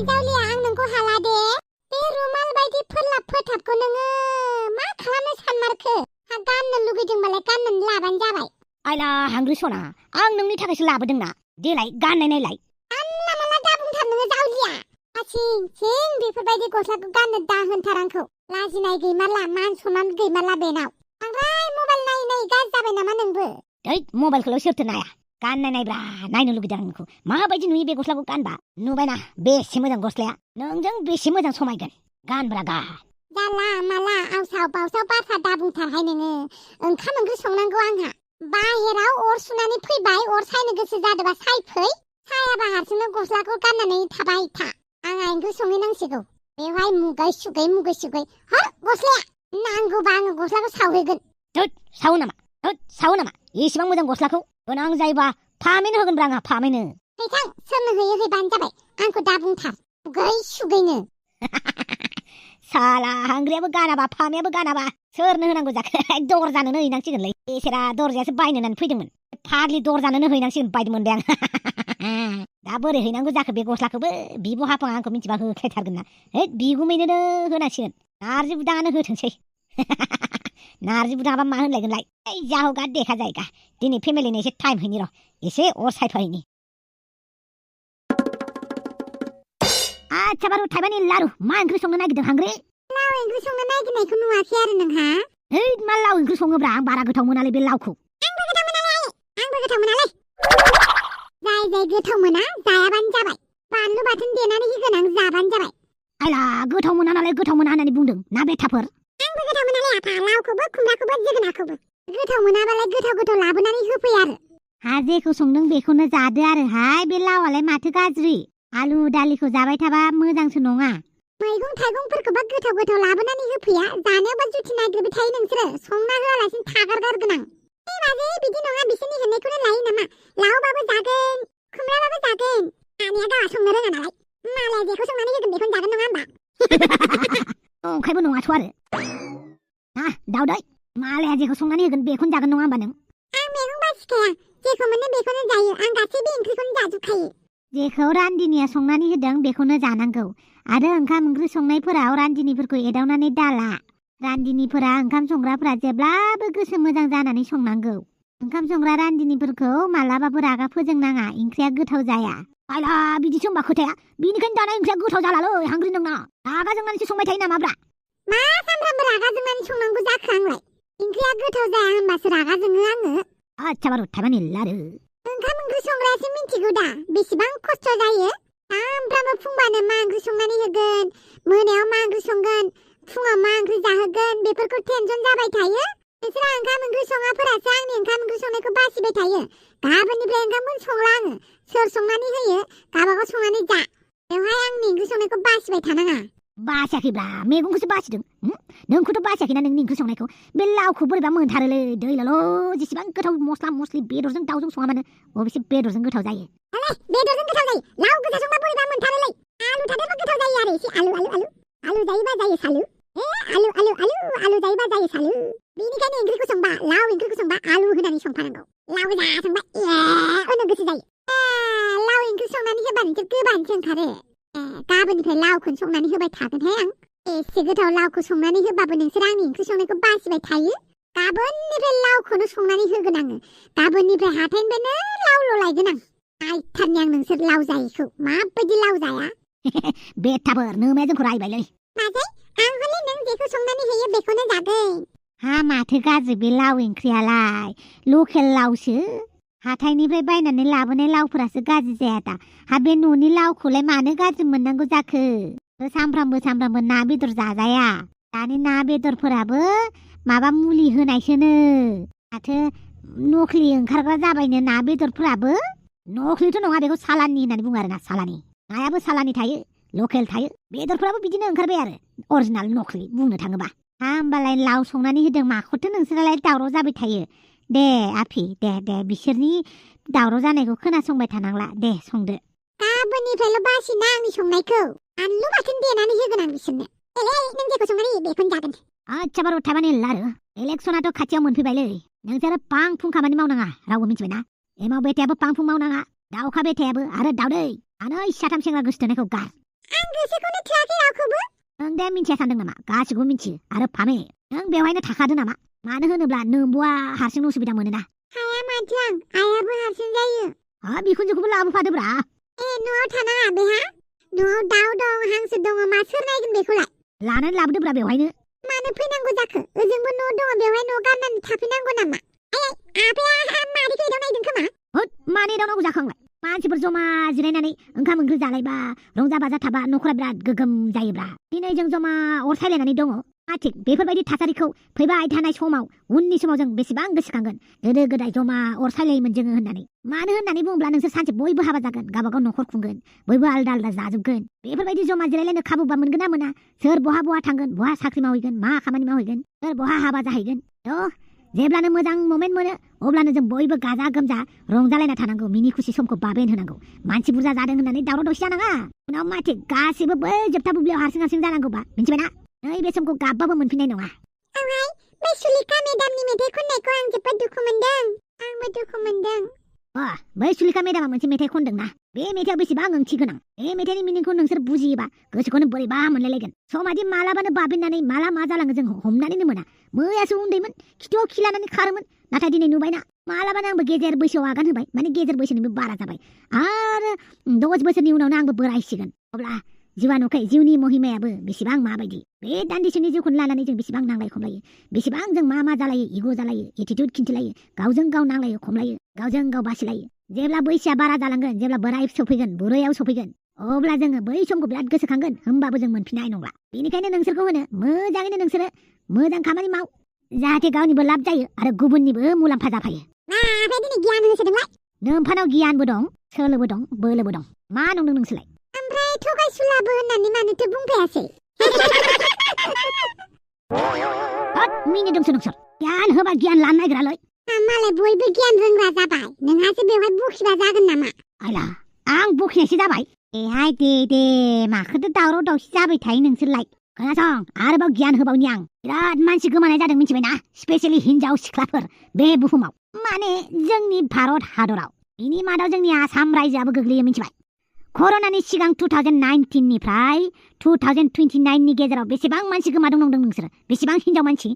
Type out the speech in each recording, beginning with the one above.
जावलिया आं नोंखौ हाला दे बे रुमाल बायदि फोरलाब फोथाबखौ नोङो मा खालामनो सानमारखो हा गाननो लुगैदोंबालाय गाननानै लाबानो जाबाय आइला हांग्रि सना आं नोंनि थाखायसो लाबोदोंना देलाय गाननाय नायलाय आनला माला दा बुंथार नोङो जावलिया आसिं सिं बेफोरबायदि गस्लाखौ गाननो दा होनथार आंखौ लाजिनाय गैमारला मान सनमान गैमारला बेनाव बांद्राय मबाइल नायै नायै गाज्रि जाबाय नामा नोंबो हैद मबाइलखौल' सोरथो नाया गाननाय नायब्रा नायनो लुगैदों आं नोंखौ माबायदि नुयो बे गस्लाखौ गानबा नुबायना बेसे मोजां गस्लाया नोंजों बेसे मोजां समायगोन गानब्रा गा जाला माला आवसाव बावसाव बाथ्रा दा बुंथारहाय नोङो ओंखाम ओंख्रि संनांगौ आंहा बाहेराव अर सुनानै फैबाय अर सायनो गोसो जादोंबा सायफै सायाबा हारसिंनो गस्लाखौ गाननानै थाबाय था आंहा ओंख्रि संहैनांसिगौ बेवहाय मुगै सुगै हर गस्लाया नांगौबा आङो गस्लाखौ सावहैगोन सावो नामा एसेबां मोजां गस्लाखौ गोनां जायोबा फामेनो होगोनब्रा आंहा फामेनो हैथां सोरनो होयो हैबानो जाबाय आंखौ दा बुंथार सुगै सुगैनो साला हांग्रियाबो गानाबा फामियाबो गानाबा सोरनो होनांगौ जाखो दर जानोनो हैनांसिगोनलै बेसेरा दरजायासो बायनो होननानै फैदोंमोन फाग्लि दर जानोनो हैनांसिगोन बायदि मोनबाय आं दा बोरै हैनांगौ जाखो बे गस्लाखौबो बिब' हाफाङा आंखौ मिथिबा होख्लायथारगोन ना है बिगुमैनोनो होनांसिगोन नारजि बुदाङानो होथोंसै नारजि बुदाङाबा मा होनलायगोनलाय जाहोगा देखा जायगा दिनै फेमिलिनो एसे टाइम हैनि र' एसे अर सायफाहैनि आच्छा बारु थाइबानि लारु मा ओंख्रि संनो नागिरदों हांग्रि लाव ओंख्रि संनो नागिरनायखौ नुवाखै आरो नोंहा है मा लाव ओंख्रि सङोब्रा आं बारा गोथाव मोनालै बे लावखौ आंबो गोथाव मोनालै जाय गोथाव मोना जायाबानो जाबाय बानलु बाथोन देनानै होगोन आं जाबानो जाबाय आइला गोथाव मोना नालाय गोथाव मोना होननानै बुंदों ना बेथाफोर आंबो गोथाव मोनालै आफा लावखौबो खुमब्राखौबो जोगोनारखौबो गोथाव मोनाबालाय गोथाव लाबोनानै होफै आरो हा जेखौ संदों बेखौनो जादो आरोहाय बे लावालाय माथो गाज्रि आलु दालिखौ जाबाय थाबा मोजांसो नङा मैगं थाइगंफोरखौबा गोथाव लाबोनानै होफैया जानायावबा जुथि नागिरबाय थायो नोंसोरो संना होआलासिनो थागारगारगोन आं बाजै बिदि नङा बिसोरनि होननायखौनो लायो नामा लावबाबो जागोन खुमब्राबाबो जागोन आनिया गावा संनो रोङा नालाय मालाया जेखौ संनानै होगोन बेखौनो जागोन नङा होमबा अंखायबो नङाथ' आरो दाउदै मालाया जेखौ संनानै होगोन बेखौनो जागोन नङा होमबा नों आं मैगं बासिखाया जेखौ मोनो बेखौनो जायो आं गासैबो ओंख्रिखौनो जाजोबखायो जेखौ रान्दिनिया संनानै होदों बेखौनो जानांगौ आरो ओंखाम ओंख्रि संनायफोराव रान्दिनिफोरखौ एदावनानै दाला रान्दिनिफोरा ओंखाम संग्राफोरा जेब्लाबो गोसो मोजां जानानै संनांगौ ओंखाम संग्रा रान्दिनिफोरखौ मालाबाबो रागा फोजोंनाङा ओंख्रिया गोथाव जाया आइला बिदिसो होनबा खोथाया बिनिखायनो दाना ओंख्रिया गोथाव जालालै हांग्रि नोंना रागा जोंनानैसो संबाय थायो नामाब्रा मा सानफ्रामबो रागा जोंनानै संनांगौ जाखो आंलाय ओंख्रिया गोथाव जाया होनबासो रागा जोङो आङो आच्छा बारु थाइबानि लारु ओंखाम ओंख्रि संग्रायासो मिन्थिगौ दा बेसेबां खस्थ' जायो सानफ्रामबो फुंबानो मा ओंख्रि संनानै होगोन मोनायाव मा ओंख्रि संगोन फुङाव मा ओंख्रि जाहोगोन बेफोरखौ टेनसन जाबाय थायो नोंसोर ओंखाम ओंख्रि सङाफोरासो आंनि ओंखाम ओंख्रि संनायखौ बासिबाय थायो गाबोननिफ्राय ओंखामखौनो संला आङो सोर संनानै होयो गावबागाव संनानै जा बेवहाय आंनि ओंख्रि संनायखौ बासिबाय थानाङा बासियाखैब्ला मैगंखौसो बासिदों नोंखौथ' बासियाखैना नोंनि ओंख्रि संनायखौ बे लावखौ बोरैबा मोनथारोलै दैलाल' जेसेबां गोथाव मस्ला मस्लि बेदरजों दाउजों सङा मानो अबेसे बेदरजों गोथाव जायो बेदरजों गोथाव जायो लाव गोजा संबा बोरैबा मोनथारोलै आलु थादेरबा गोथाव जायो आरो एसे आलु जायोबा जायो सालु आलु जायोबा जायो सालु बेनिखायनो ओंख्रिखौ संबा लाव ओंख्रिखौ संबा आलु होनानै संफानांगौ लाव गोजा संबा होनो गोसो जायो लाव ओंख्रि संनानै होबा नोंसोर गोबानोसो ओंखारो गाबोननिफ्राय लावखौनो संनानै होबाय थागोनहाय आं एसे गोथाव लावखौ संनानै होबाबो नोंसोर आंनि ओंख्रि संनायखौ बासिबाय थायो गाबोननिफ्राय लावखौनो संनानै होगोन आङो गाबोननिफ्राय हाथायनिफ्रायनो लावल' लायगोन आं आइथारनि आं नोंसोर लाव जायैखौ माबायदि लाव जाया बेथाफोर नोमाया जोंखौ रायबायलै माजै आं हले नों जेखौ संनानै होयो बेखौनो जागोन हा माथो गाज्रि बे लाव ओंख्रियालाय लकेल लावसो हाथायनिफ्राय बायनानै लाबोनाय लावफोरासो गाज्रि जाया दा हा बे न'नि लावखौलाय मानो गाज्रि मोननांगौ जाखो सामफ्रामबो ना बेदर जाजाया दानि ना बेदरफोराबो माबा मुलि होनायसोनो माथो नख्लि ओंखारग्रा जाबायनो ना बेदरफोराबो नख्लिथ' नङा बेखौ सालानि होननानै बुङो आरोना सालानि नायाबो सालानि थायो लकेल थायो बेदरफोराबो बिदिनो ओंखारबाय आरो अरिजिनाल नख्लि बुंनो थाङोबा होमबालाय लाव संनानै होदों माखौथो नोंसोरालाय दावराव जाबाय थायो दे आफि दे बिसोरनि दावराव जानायखौ खोनासंबाय थानांला दे संदो गाबोननिफ्रायल' बासिना आंनि संनायखौ आलु बाथोन देनानै होगोन आं बिसोरनो नों जेखौ संनानै होयो बेखौनो जागोन आच्छा बारु थाइबानि लारु इलेक्सनाथ' खाथियाव मोनफैबायलै नोंसोरो पां फुं खामानि मावनाङा रावबो मिथिबायना एमाव बेथायाबो पां फुं मावनाङा दाउखा बेथायाबो आरो दाउदै सानै साथाम सेंग्रा गोसोथोनायखौ गार आं गोसोखौनो थोआखै रावखौबो। नों दा मिन्थिया सानदों नामा? गासिखौबो मिन्थियो आरो फामे नों बेवहायनो थाखादो नामा? मानो होनोब्ला नोंबुआ हारसिं उसुबिदा मोनोना। हाया माथो आं, आइयाबो हारसिं जायो। बिखुनजोखौबो लाबोफादोब्रा। न'आव थानाङा बेहा। न'आव दाउ दं, हांसो दङ, मा सोर नायगोन बेखौलाय? लानानै लाबोदोब्रा बेवहायनो। मानो फैनांगौ जाखो? ओजोंबो न' दङ, बेवहाय न' गारनानै थाफैनांगौ नामा? आफाया मादैखौ एदावनायदों खोमा? होद मानो एदावनांगौ जाखांलाय? मानसिफोर जमा जिरायनानै ओंखाम ओंख्रि जालायबा रंजा बाजा थाबा न'खरा बिराद गोगोम जायोब्रा। दिनै जों जमा अर सायलायनानै दङ। थिग बेफोरबायदि थासारिखौ फैबाय थानाय समाव उननि समाव जों बेसेबां गोसोखांगोन गोदो गोदाय जमा अर सायलायोमोन जोङो होननानै। मानो होननानै बुङोब्ला नोंसोर सानसे बयबो हाबा जागोन, गावबागाव न'खर खुंगोन, बयबो आलदा आलदा जाजोबगोन। बेफोरबायदि जमा जिरायलायनो खाबुबा मोनगोन ना मोना? सोर बहा थांगोन, बहा साख्रि मावहैगोन, मा खामानि मावहैगोन, सोर बहा हाबा जाहैगोन। जेब्लानो मोजां मोमेन्ट मोनो अब्लानो जों बयबो गाजा गोमजा रंजालायना थानांगौ, मिनि खुसि समखौ बाबेन होनांगौ। मानसि बुरजा जादों होननानै दावराव दावसि जानाङा। उनाव माथो गासिबो बै जोबथा बुब्लियाव हारसिं जानांगौबा मिन्थिबायना? नैबे समखौ गाबबाबो मोनफिननाय नङा। बै सुलेखा मेदामनि मेथाइ खननायखौ आं जोबोद दुखु मोनदों। आंबो दुखु मोनदों। बै सुलेखा मेदामा मोनसे मेथाइ खनदोंना, बे मेथाइआ बेसेबां ओंथि गोनां। बे मेथाइनि मिनिंखौ नोंसोर बुजियोबा गोसोखौनो बोरैबा मोनलायलायगोन। समादि मालाबानो बाबेननानै माला मा जालाङो जों हमनानैनो मोना। मैयासो उन्दैमोन, खिथुआव खिलानानै खारोमोन, नाथाय दिनै नुबायना मालाबानो आंबो गेजेर बैसोआव आगान होबाय, माने गेजेर बैसोनिबो बारा जाबाय। आरो 10 बोसोरनि उनावनो आंबो बोरायसिगोन। अब्ला जिउआ नुखाय जिउनि महिमायाबो बेसेबां माबायदि। बे दान्दिसेनि जिउखौनो लानानै जों बेसेबां नांलाय खमलायो, बेसेबां जों मा जालायो, इग' जालायो, एटिट्युड खिन्थिलायो, गावजों गाव नांलायो खमलायो, गावजों गाव बासिलायो। जेब्ला बैसोआ बारा जालांगोन, जेब्ला बोराय सफैगोन, बुरैयाव सफैगोन, अब्ला जोङो बै समखौ बिराद गोसोखांगोन, होमबाबो जों मोनफिननाय नंला। बेनिखायनो नोंसोरखौ होनो मोजाङैनो नोंसोरो मोजां खामानि माव, जाहाथे गावनिबो लाब जायो आरो गुबुननिबो मुलाम्फा जाफायो। दिनै गियान होसोदोंलाय। नोंफानाव गियानबो दं, सोलोबो दं, बोलोबो दं। मा नंदों नोंसोरलाय? ओमफ्राय थगायसुलाबो होननानै मानोथो बुंफायासै? मिनिदोंसो नोंसोर। गियान होबा गियान लानो नागिरालै। मालाय बयबो गियान रोंग्रा जाबाय, नोंहासो बेवहाय बखिबा जागोन नामा? आइला आं बखिनायसो जाबाय। दे माखोथो दावराव दावसि जाबाय थायो नोंसोरलाय? खोनासं, आरोबाव गियान होबावनि आं। बिराद मानसि गोमानाय जादों मिथिबायना, स्पेशेलि हिनजाव सिख्लाफोर बे बुहुमाव, माने जोंनि भारत हादराव। बिनि मादाव जोंनि आसाम रायजोआबो गोग्लैयो मिथिबाय। कर'नानि सिगां 2019 निफ्राय 2029 नि गेजेराव बेसेबां मानसि गोमादों नंदों नोंसोरो? बेसेबां हिनजाव मानसि?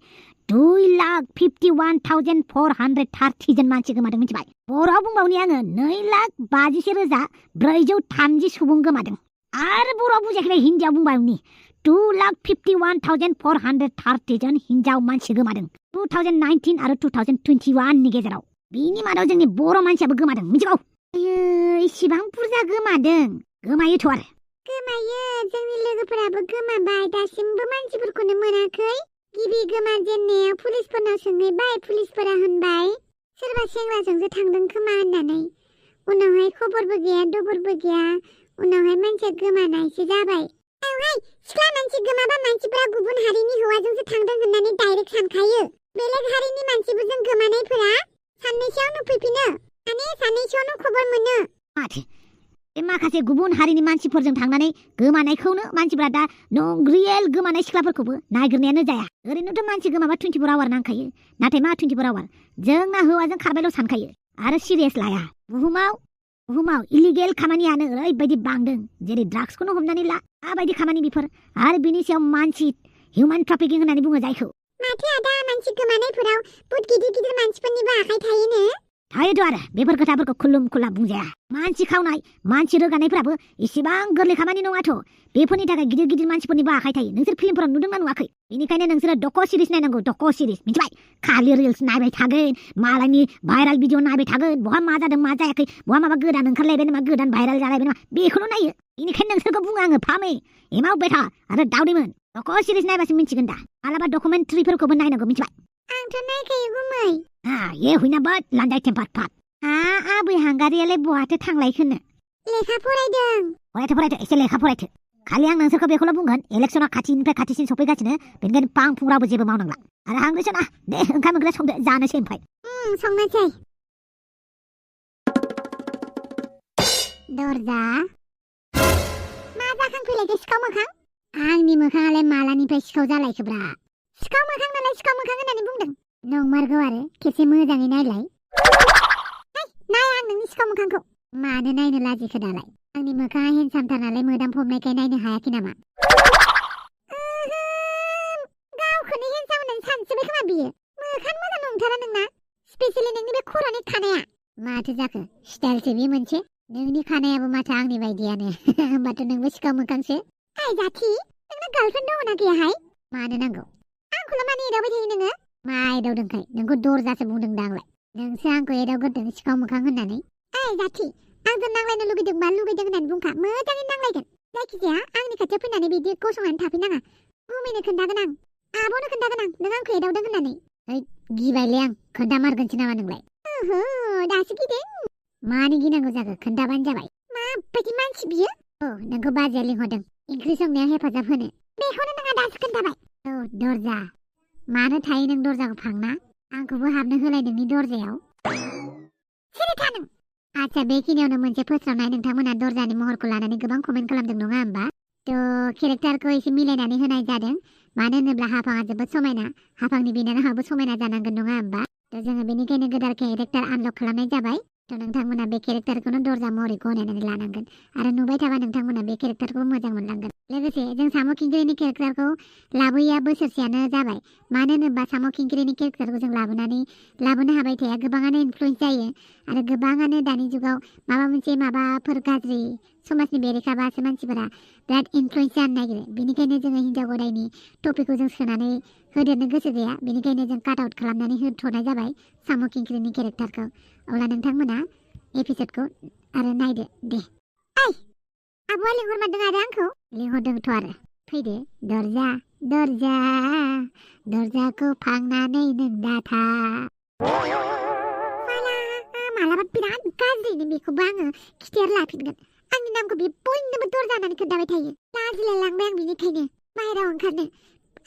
2,51,430 जन मानसि गोमादों मिथिबाय। बर'आव बुंबावनि आङो 2,52,430 सुबुं गोमादों। आरो बर'आव बुजियाखै, हिन्दियाव बुंबावनि 2,51,430 जन हिनजाव मानसि गोमादों 2019 आरो 2021 नि गेजेराव। बिनि मादाव जोंनि बर' मानसियाबो गोमादों मिथिगौ। इसिबां बुरजा गोमादों। गोमायोथ' आरो गोमायो, जोंनि लोगोफोराबो गोमाबाय, दासिमबो मानसिफोरखौनो मोनाखै। गिबि गोमाजेननायाव पुलिसफोरनाव सोंहैबाय, पुलिसफोरा होनबाय सोरबा सेंग्राजोंसो थांदों खोमा होननानै। उनावहाय खबरबो गैया, दबरबो गैया, उनावहाय मानसिया गोमानायसो जाबाय। सिख्ला मानसि गोमाबा मानसिफोरा गुबुन हारिनि हौवाजोंसो थांदों होननानै डाइरेक्ट सानखायो। बेलेग हारिनि मानसिफोरजों गोमानायफोरा साननैसोआवनो फैफिनो, माने साननैसोआवनो खबर मोनो। बे माखासे गुबुन हारिनि मानसिफोरजों थांनानै गोमानायखौनो मानसिफ्रा दा रियेल गोमानाय सिख्लाफोरखौबो नागिरनायानो जाया। ओरैनोथ' मानसि गोमाबा 24 आवार नांखायो, नाथाय मा 24 आवार? जोंना हौवाजों खारबायल' सानखायो आरो सिरियास लाया। बुहुमाव इलिगेल खामानियानो ओरैबायदि बांदों, जेरै ड्राग्सखौनो हमनानै ला, माबायदि खामानि बेफोर। आरो बिनि सायाव मानसि हिउमेन ट्राफिकिं होननानै बुङो जायखौ। माथो आदा, मानसि गोमानायफोराव बुहुद गिदिर गिदिर मानसिफोरनिबो आखाइ थायोनो। थायोथ' आरो बेफोर खोथाफोरखौ खुलुम खुला बुंजाया। मानसि खावनाय, मानसि रोगानायफोराबो इसेबां गोरलै खामानि नङाथ'। बेफोरनि थाखाय गिदिर गिदिर मानसिफोरनिबो आखाइ थायो। नोंसोर फिल्मफोराव नुदोंना नुवाखै? बेनिखायनो नोंसोरो डक' सिरिज नायनांगौ, डक' सिरिज मिथिबाय? खालि रिल्स नायबाय थागोन, मालायनि भाइराल भिडिअ नायबाय थागोन, बहा मा जादों मा जायाखै, बहा माबा गोदान ओंखारलायबाय नामा, गोदान भाइराल जालायबाय नामा, बेखौल' नायो। बेनिखायनो नोंसोरखौ बुङो आङो, फामे एमाव बेथा आरो दावदैमोन, डक' सिरिज नायबासो मिथिगोन दा। मालाबा डकुमेन्टारिफोरखौबो नायनांगौ मिथिबाय? आंथ' नायखायो गुमै। ये हुइना बाट लान्जाय टेम्पार फाट। आबै हांगारियालाय बहाथो थांलायखोनो? लेखा फरायदों। फरायथो एसे लेखा फरायथो। खालि आं नोंसोरखौ बेखौल' बुंगोन, इलेक्सना खाथिनिफ्राय खाथिसिन सफैगासिनो, बेनिखायनो पां फुंराबो जेबो मावनांला। आरो हांग्रिसना दे ओंखाम ओंख्रि संदो, जानोसै ओमफ्राय। संनोसै। दरजा। मा जाखांफैलायखो सिखाव मोखां? आंनि मोखाङालाय मालानिफ्राय सिखाव जालायखोब्रा? सिखाव मोखां नालाय सिखाव मोखां होननानै बुंदों। नंमारगौ आरो, खेबसे मोजाङै नायलाय। नाय आं नोंनि सिखाव मोखांखौ। मानो नायनो लाजिखो दालाय? आंनि मोखाङा हेन्डसामथार नालाय मोदामफबनायखाय नायनो हायाखै नामा? गावखौनो हेन्डसाम होननानै सानसिबाय खोमा बियो। मोखां मोजां नंथारा नोंना, स्पेसियेलि नोंनि बे खर'नि खानाया। माथो जाखो? स्टाइलसो बे मोनसे। नोंनि खानायाबो माथो आंनि बायदियानो। होमबाथ' नोंबो सिखाव मोखांसो। ओइ जाथि, नोंना गार्लफ्रेन्ड दङ ना गैयाहाय? मानो नांगौ? आंखौल' मानो एदावबाय थायो नोङो? मा एदावदोंखाय? नोंखौ दरजासो बुंदों दा आंलाय। नोंसो आंखौ एदावगोरदों सिखाव मोखां होननानै। ओइ जाथि, आंजों नांलायनो लुगैदोंबा लुगैदों होननानै बुंखा, मोजाङै नांलायगोन। जायखिजाया आंनि खाथियाव फैनानै बिदि गसंनानै थाफैनाङा। गुमैनो खोन्थागोन आं, आब'नो खोन्थागोन आं, नों आंखौ एदावदों होननानै। ओइ गिबायलै आं, खोन्थामारगोनसो नामा नोंलाय? ओहो, दासो गिदों। मानो गिनांगौ जाखो? खोन्थाबानो जाबाय। माबायदि मानसि बियो? औ, नोंखौ बाजैया लिंहरदों ओंख्रि संनायाव हेफाजाब होनो। बेखौनो नोंहा दासो खोन्थाबाय। औ, दरजा। मानो थायो नों दरजाखौ फांना? आंखौबो हाबनो होलाय नोंनि दरजायाव। सिरि था नों। आच्छा, बेखिनियावनो मोनसे फोस्रावनाय। नोंथांमोना दरजानि महरखौ लानानै गोबां कमेन्ट खालामदों नङा होमबा? थ' केरेक्टारखौ एसे मिलायनानै होनाय जादों। मानो होनोब्ला हाफाङा जोबोद समायना, हाफांनि बिनानावाबो समायना जानांगोन नङा होमबा? थ' जोङो बेनिखायनो गोदान केरेक्टार आनलक खालामनाय जाबाय। थ' नोंथांमोना बे केरेक्टारखौनो दरजा महरै गनायनानै लानांगोन आरो नुबाय थाबा नोंथांमोना बे केरेक्टारखौ मोजां मोनलांगोन। लोगोसे जों साम' खिंख्रिनि केरेक्टारखौ लाबोयैया बोसोरसेयानो जाबाय। मानो होनोबा साम' खिंख्रिनि केरेक्टारखौ जों लाबोनो हाबाय थाया, गोबाङानो इनफ्लुयेन्स जायो आरो गोबाङानो दानि जुगाव माबाफोर गाज्रि समाजनि बेरेखाबासो मानसिफोरा बिराद इनफ्लुयेन्स जानो नागिरो। बेनिखायनो जोङो हिन्जाव गदायनि टपिकखौ जों सोनानै होदेरनो गोसो गैया, बेनिखायनो जों काट आउट खालामनानै होथ'नाय जाबाय साम' खिंख्रिनि केरेक्टारखौ। अब्ला नोंथांमोना एपिसडखौ आरो नायदो दे। ओइ, आब'आ लिंहरमारदों आरो आंखौ? लिंहरदोंथ' आरो। फैदो। दरजा दरजा दरजाखौ फांनानै नों दाथा। मालाबा बिराद गाज्रिनो बेखौबो आङो खिथेर लाफिनगोन। आंनि नामखौ बे बयनोबो दरजा होननानै खोन्थाबाय थायो। लाजिलाय लांबाय आं बिनिखायनो बाहेरायाव ओंखारनो।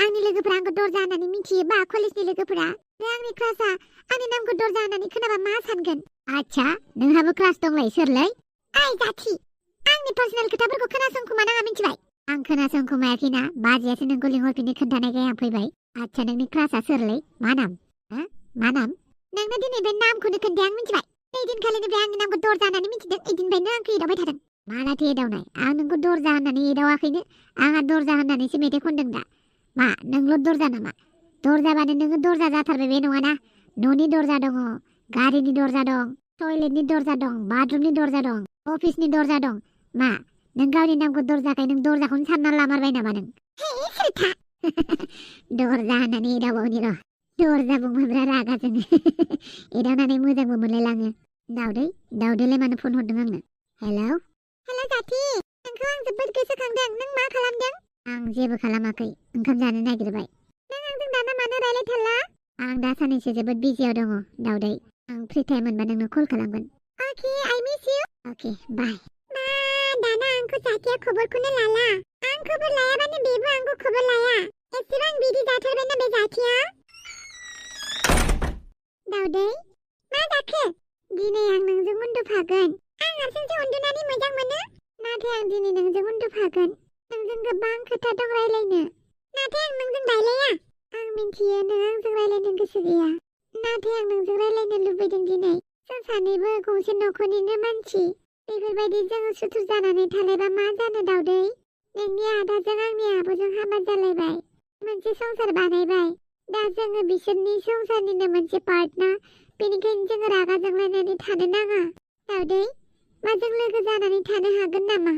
आंनि लोगोफोरा आंखौ दरजा होननानै मिथियोबा, कलेजनि लोगोफोरा, आंनि क्लासआ आंनि नामखौ दरजा होननानै खोनाबा मा सानगोन? आच्छा, नोंहाबो क्लास दंलाय? सोरलै? ओइ जाथि, आंनि पार्सनेल खोथाफोरखौ खोनासंखोमानाङा, मिथिबाय? आं खोनासंखोमायाखैना, बाजैयासो नोंखौ लिंहरफिननो खोन्थानायखाय आं फैबाय। आच्छा, नोंनि क्लासआ सोरलै? मा नाम? मा नाम? नोंनो दिनैनिफ्राय नामखौनो खोन्थाया आं, मिथिबाय? नै दिनखालिनिफ्राय आंनि नामखौ दरजा होननानै मिथिदों, इदिननिफ्रायनो आंखौ एदावबाय थादों। मालाथो एदावनाय? आं नोंखौ दरजा होननानै एदावाखैनो। आंहा दरजा होननानैसो मेथाइ खनदों दा। मा नोंल' दरजा नामा? दरजाबानो नोङो दरजा जाथारबाय बे नङाना? न'नि दरजा दङ, गारिनि दरजा दं, टयलेटनि दरजा दं, बाथरुमनि दरजा दं, अफिसनि दरजा दं। मा नों गावनि नामखौ दरजाखाय नों दरजाखौनो सानना लामारबाय नामा नों? दरजा होननानै एदावबावनि र'। दरजा बुंबायब्रा रागा जोङो। एदावनानै मोजांबो मोनलायलाङो। दाउदैलाय मानो फन हरदों आंनो? हेलौ जाथि, नोंखौ आं जोबोद गोसोखांदों। नों मा खालामदों? आं जेबो खालामाखै, ओंखाम जानो नागिरबाय। नों आंजों दाना मानो रायलायथारला? आं दा साननैसो जोबोद बिजियाव दङ दाउदै। आं फ्रि टाइम मोनबा नोंनो कल खालामगोन। अके, आइ मिस इउ। अके, बाय। दाना आंखौ जाथिया खबरखौनो लाला। आं खबर लायाबानो बेबो आंखौ खबर लाया। एसेबां बिदि जाथारबायना बे जाथिया। दाउदै, मा जाखो? दिनै आं नोंजों उन्दुफागोन। आं हारसिंसो उन्दुनानै मोजां मोनो। नाथाय आं दिनै नोंजों उन्दुफागोन। नोंजों गोबां खोथा दं रायलायनो। नाथाय आं नोंजों रायलाया। आं मिन्थियो नों आंजों रायलायनो गोसो गैया। नाथाय आं नोंजों रायलायनो लुबैदों दिनै। जों सानैबो गंसे नखरनिनो मानसि। बेफोरबायदि जोङो सुथुर जानानै थालायबा मा जानो दाउदै? नोंनि आदाजों आंनि आब'जों हाबा जालायबाय। मोनसे संसार बानायबाय। दा जोङो बिसोरनि संसारनिनो मोनसे पार्ट ना। बेनिखायनो जोङो रागा जोंलायनानै थानो नाङा। दाउदै, मा जों लोगो जानानै थानो हागोन नामा?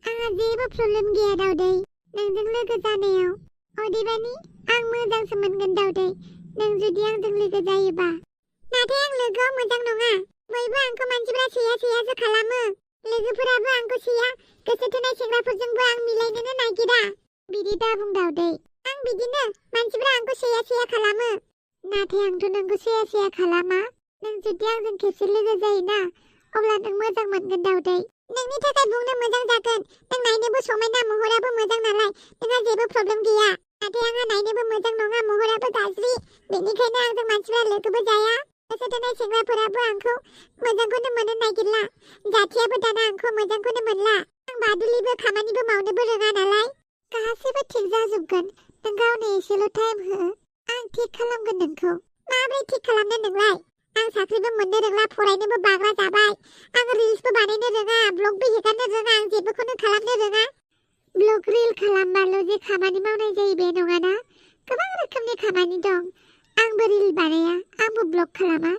आंहा जेबो प्रब्लेम गैया दाउदै, नोंजों लोगो जानायाव। अदेबानि आं मोजांसो मोनगोन दाउदै, नों जुदि आंजों लोगो जायोबा। नाथाय आं लोगोआव मोजां नङा। बयबो आंखौ मानसिफ्रा सैयासो खालामो। लोगोफोराबो आंखौ सैया। गोसो थोनाय सेंग्राफोरजोंबो आं मिलायनोनो नागिरा। बिदि दाबुं दाउदै। आं बिदिनो, मानसिफ्रा आंखौ सैया खालामो। नाथाय आंथ' नोंखौ सैया खालामा। नों जुदि आंजों खेबसे लोगो जायोना, अब्ला नों मोजां मोनगोन दाउदै। नोंनि थाखाय बुंनो मोजां जागोन। नों नायनोबो समायना, महराबो मोजां नालाय नोंहा जेबो प्रब्लेम गैया। नाथाय आंहा नायनोबो मोजां नङा, महराबो गाज्रि। बेनिखायनो आंजों मानसिफ्रा लोगोबो जाया। गोसो थोनाय सेंग्राफोराबो आंखौ मोजांखौनो मोननो नागिरला। जाथियाबो दाना आंखौ मोजांखौनो मोनला। आं बादुलिबो खामानिबो मावनोबो रोङा नालाय। गासैबो थिग जाजोबगोन। नों गावनो एसेल' टाइम हो। आं थिग खालामगोन नोंखौ। माब्रै थिग खालामनो नोंलाय? आं साख्रिबो मोननो रोंला फरायनोबो बाग्रा जाबाय आं रिल्सबो बानायनो रोङा ब्लगबो हेगारनो रोङा आं जेबोखौनो खालामनो रोङा ब्लग रिल खालामबाल' जे खामानि मावनाय जायो बे नङाना गोबां रोखोमनि खामानि दं आंबो रिल बानाया आंबो ब्लग खालामा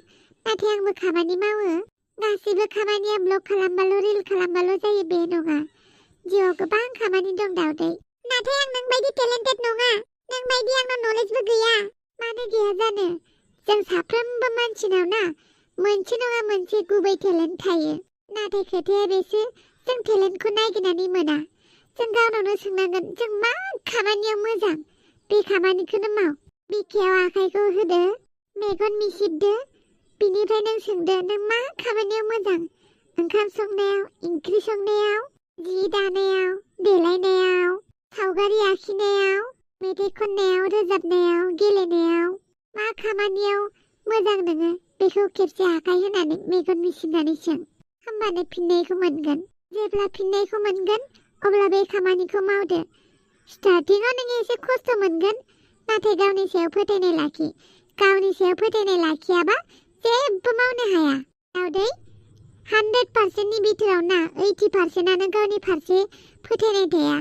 नाथाय आंबो खामानि मावो गासैबो खामानिया ब्लग खालामबाल' रिल खालामबाल' जायो बे नङा जिउआव गोबां खामानि दं दावदै नाथाय आं नोंबायदि टेलेन्टेड नङा नोंबायदि आंनाव नलेजबो गैया मानो गैया जानो जों साफ्रोमबो मानसिनाव ना मोनसे नङा मोनसे गुबै टेलेन्ट थायो नाथाय खोथाया बेसो जों टेलेन्टखौ नागिरनानै मोना जों गावनावनो सोंनांगोन जों मा खामानियाव मोजां बे खामानिखौनो माव बिखायाव आखाइखौ होदो मेगन मिसिबदो बिनिफ्राय नों सोंदो नों मा खामानियाव मोजां ओंखाम संनायाव ओंख्रि संनायाव जि दानायाव देलायनायाव सावगारि आखिनायाव मेथाइ खननायाव रोजाबनायाव गेलेनायाव मा खामानियाव मोजां नोङो बेखौ खेबसे आखाइ होनानै मेगन मिसिबनानै सों होमबानो फिननायखौ मोनगोन जेब्ला फिननायखौ मोनगोन अब्ला बे खामानिखौ मावदो स्टार्टिंआव नों एसे खस्थ' मोनगोन नाथाय गावनि सायाव फोथायनाय लाखि गावनि सायाव फोथायनाय लाखियाबा जेबो मावनो हाया दावदै 100%नि बिथोराव ना 80%आनो गावनि फारसे फोथायनाय थाया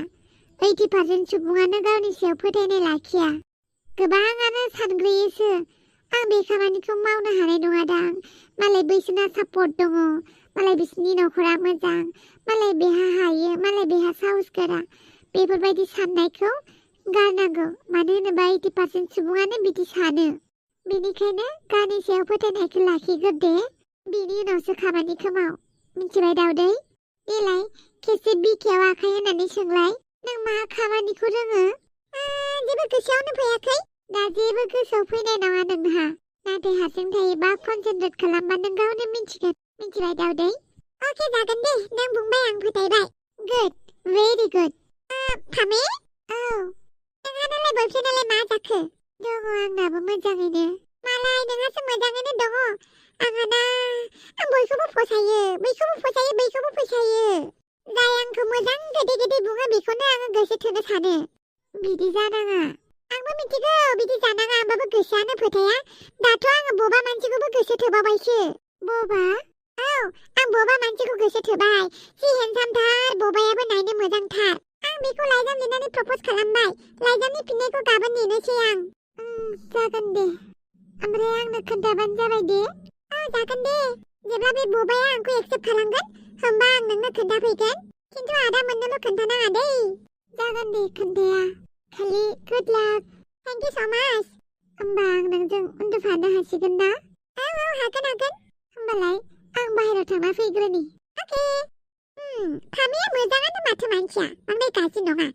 80% सुबुङानो गावनि सायाव फोथायनाय लाखिया गोबाङानो सानग्रोयोसो आं बे खामानिखौ मावनो हानाय नङा दां मालाय बैसोना सापर्ट दङ मालाय बिसोरनि नखरा मोजां मालाय बेहा हायो मालाय बेहा साहस गोरा बेफोरबायदि साननायखौ गारनांगौ मानो होनोबा 80% सुबुङानो बिदि सानो बेनिखायनो गावनि सायाव फोथायनायखौ लाखिग्रोदो बिनि उनावसो खामानिखौ माव मिथिबाय दावदै देलाय खेबसे बिखायाव आखाइ होनानै सोंलाय नों मा खामानिखौ रोङो जेबो गोसोआवनो फैयाखै दा जेबो गोसोआव फैनाय नङा नोंहा नाथाय हारसिं थायोबा कनसेन्ट्रेट खालामबा नों गावनो मिथिगोन मिथिबाय दावदै अके जागोन दे नों बुंबाय आं फोथायबाय गुड भेरि गुड फामे औ नोंहानालाय बयफ्रेन्डालाय मा जाखो दङ आंनाबो मोजाङैनो मालाय नोंहासो मोजाङैनो दङ आंहाना आं बयखौबो फसायो बैखौबो फसायो बैखौबो फसायो जाय आंखौ मोजां गेदे गेदे बुङो बेखौनो आङो गोसो थोनो सानो बिदि जानाङा आंबो मिथिगौ बिदि जानाङा होमबाबो गोसोआनो फोथाया दाथ' आङो बबा मानसिखौबो गोसो थोबावबायसो बबा औ आं बबा मानसिखौ गोसो थोबाय जि हेन्डसामथार बबायाबो नायनो मोजांथार आं बेखौ लाइजाम लिरनानै प्रप'ज खालामबाय लाइजामनि फिननायखौ गाबोन नेनोसै आं जागोन दे ओमफ्राय आंनो खोन्थाबानो जाबाय दे औ जागोन दे जेब्ला बे बबाया आंखौ एक्सेप्ट खालामगोन होमबा आं नोंनो खोन्थाफैगोन खिन्थु आदा मोननोल' खोन्थानाङा दै जागोन दे खोन्थाया खालि गुड लाक थेंक इउ स' माच होमबा आं नोंजों उन्दुफानो हासिगोन ना औ हागोन होमबालाय आं बाहेरायाव थांना फैग्रोनि अके फामिया मोजाङानो माथो मानसिया बांद्राय गाज्रि नङा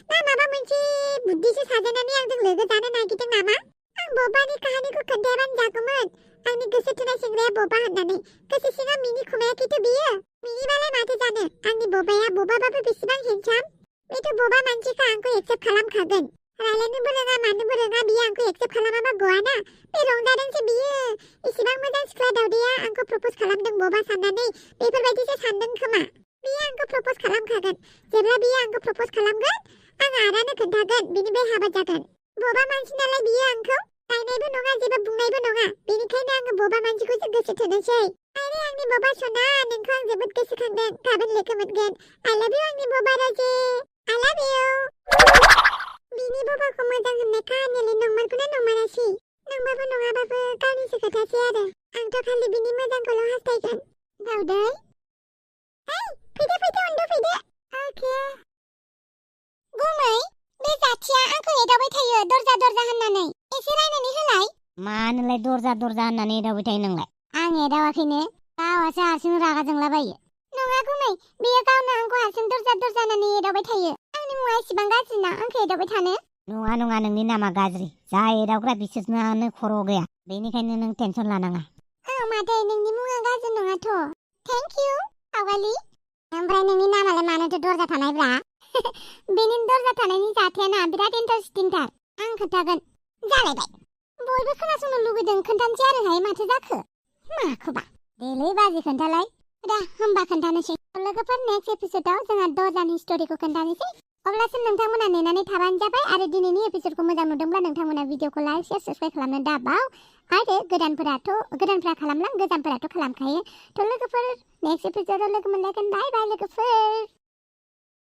ना माबा मोनसे बुद्धिसो साजायनानै आंजों लोगो जानो नागिरदों नामा आं बबानि काहानिखौ खोन्थायाबानो जागौमोन आंनि गोसो थोनाय सेंग्राया बबा होननानै गोसो सिङाव मिनि खुमायाखैथ' बियो मिनिबालाय माथो जानो आंनि बबाया बबाबाबो बेसेबां हेन्डसाम बेथ' बबा मानसिखौ आंखौ एक्सेप्ट खालामखागोन रायलायनोबो रोङा मानोबो रोङा बियो आंखौ एक्सेप्ट खालामाबा गवाना बे रंजादोंसो बियो इसेबां मोजां सिख्ला दावदैया आंखौ प्रप'ज खालामदों बबा साननानै बेफोरबायदिसो सानदों खोमा बियो आंखौ प्रप'ज खालामखागोन जेब्ला बियो आंखौ प्रप'ज खालामगोन आं आदानो खोन्थागोन बिनिफ्राय हाबा जागोन बबा मानसि नालाय बियो आंखौ नायनायबो नङा जेबो बुंनायबो नङा बेनिखायनो आङो बबा मानसिखौसो गोसो थोनोसै आरे आंनि बबा सना नोंखौ आं जोबोद गोसोखांदों गाबोन लोगो मोनगोन आइ लाभ इउ आंनि बबा राजे आइ लाभ इउ बिनि बबाखौ मोजां होननाय काहानियालाय नंमारगौना नंमारासै नंबाबो नङाबाबो गावनिसो खोथासै आरो आंथ' खालि बिनि मोजांखौल' हास्थायगोन दावदै फैदो उन्दुफैदो अके गुमै बे जाथिया आंखौ एदावबाय थायो दरजा होननानै एसे रायनानै होलाय मानोलाय दरजा होननानै एदावबाय थायो नोंलाय आं एदावाखैनो गावहासो हारसिं रागा जोंलाबायो नङा गुमै बेयो गावनो आंखौ हारसिं दरजा होननानै एदावबाय थायो आंनि मुङा एसेबां गाज्रि ना आंखौ एदावबाय थानो नङा नोंनि नामा गाज्रि जा एदावग्रा बिसोरनानो खर' गैया बेनिखायनो नों टेनसन लानाङा औ मादै नोंनि मुङा गाज्रि नङाथ' थेंक इउ आवगालि ओमफ्राय नोंनि नामालाय मानोथो दरजा थानायब्रा बेनि दरजा थानायनि जाथायाना बिराद इन्टारेस्टिंथार आं खोन्थागोन जालायबाय बयबो खोनासंनो लुगैदों खोन्थानोसै आरोहाय माथो जाखो माखौबा देलै बाजि खोन्थालाय दा होमबा खोन्थानोसै लोगोफोर नेक्स्ट एपिसोडआव जोंहा दर्जानि स्टोरीखौ खोन्थानोसै अब्लासिम नोंथांमोना नेनानै थाबानो जाबाय आरो दिनैनि एपिसोडखौ मोजां नुदोंब्ला नोंथांमोना भिडिअखौ लाइक शेयार साबस्क्राइब खालामनो दाबाव आरो गोदानफोरा खालामलां गोजामफोराथ' खालामखायो थ' लोगोफोर नेक्स्ट एपिसोडआव लोगो मोनलायगोन बाय बाय लोगोफोर